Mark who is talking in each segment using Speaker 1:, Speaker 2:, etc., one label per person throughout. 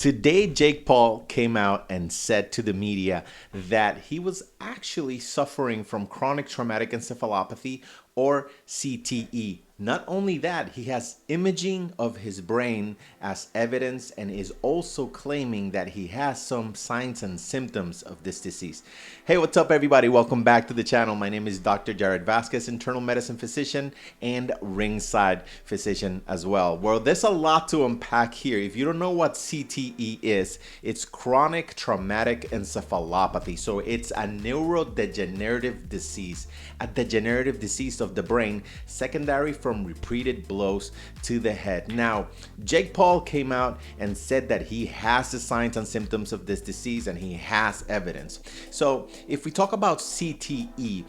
Speaker 1: Today, Jake Paul came out and said to the media that he was actually suffering from chronic traumatic encephalopathy or CTE. Not only that, he has imaging of his brain as evidence and is also claiming that he has some signs and symptoms of this disease. Hey, what's up, everybody? Welcome back to the channel. My name is Dr. Jared Vasquez, internal medicine physician and ringside physician as well. Well, there's a lot to unpack here. If you don't know what CTE is, it's chronic traumatic encephalopathy. So it's a neurodegenerative disease, a degenerative disease of the brain, secondary from repeated blows to the head. Now, Jake Paul came out and said that he has the signs and symptoms of this disease and he has evidence. So if we talk about CTE,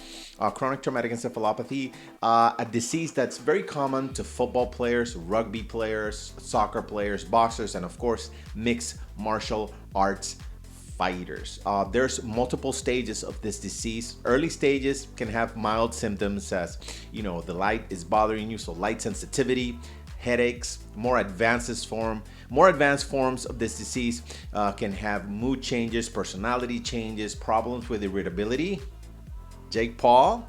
Speaker 1: chronic traumatic encephalopathy, a disease that's very common to football players, rugby players, soccer players, boxers, and of course, mixed martial arts fighters. There's multiple stages of this disease. Early stages can have mild symptoms as, the light is bothering you, so light sensitivity, headaches. More advanced forms of this disease can have mood changes, personality changes, problems with irritability. Jake Paul.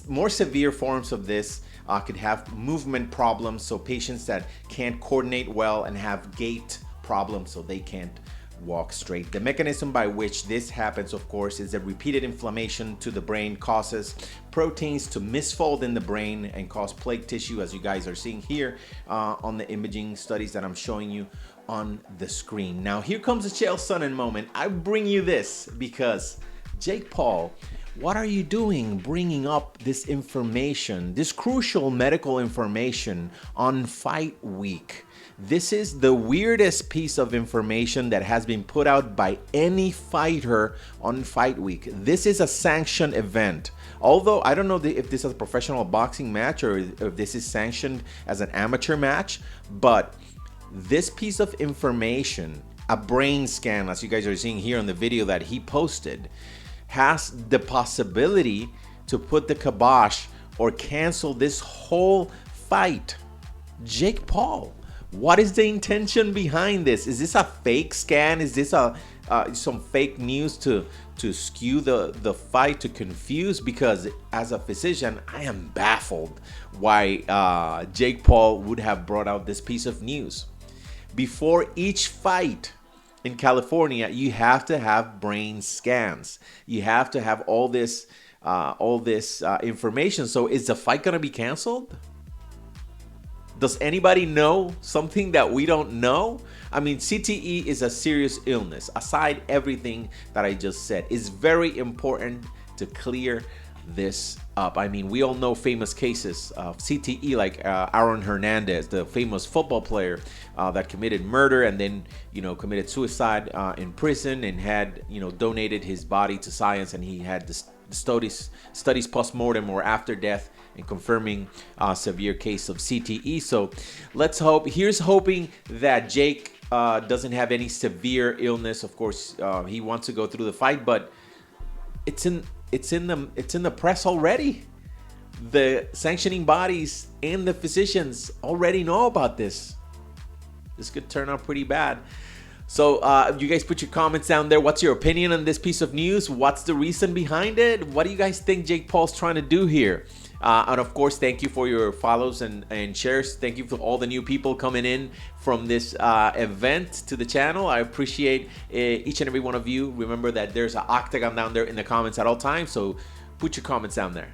Speaker 1: More severe forms of this could have movement problems, so patients that can't coordinate well and have gait problems, so they can't walk straight. The mechanism by which this happens, of course, is that repeated inflammation to the brain causes proteins to misfold in the brain and cause plaque tissue, as you guys are seeing here on the imaging studies that I'm showing you on the screen. Now, here comes a chill sudden moment. I bring you this because Jake Paul, what are you doing bringing up this information, this crucial medical information on fight week? This is the weirdest piece of information that has been put out by any fighter on fight week. This is a sanctioned event. Although I don't know if this is a professional boxing match or if this is sanctioned as an amateur match, but this piece of information, a brain scan, as you guys are seeing here on the video that he posted, has the possibility to put the kibosh or cancel this whole fight. Jake Paul, what is the intention behind this? Is this a fake scan? Is this some fake news to skew the fight, to confuse? Because as a physician, I am baffled why Jake Paul would have brought out this piece of news. Before each fight in California, you have to have brain scans. You have to have all this information. So is the fight gonna be canceled? Does anybody know something that we don't know? I mean, CTE is a serious illness. Aside everything that I just said, it's very important to clear this up. I mean, we all know famous cases of CTE, like Aaron Hernandez, the famous football player that committed murder and then, committed suicide in prison and had, donated his body to science, and he had the studies post-mortem or after death and confirming a severe case of CTE. So let's hope. Here's hoping that Jake doesn't have any severe illness. Of course, he wants to go through the fight, but it's in the press already. The sanctioning bodies and the physicians already know about this. This could turn out pretty bad. So you guys put your comments down there. What's your opinion on this piece of news? What's the reason behind it? What do you guys think Jake Paul's trying to do here? And of course, thank you for your follows and shares. Thank you for all the new people coming in from this event to the channel. I appreciate each and every one of you. Remember that there's an octagon down there in the comments at all times. So put your comments down there.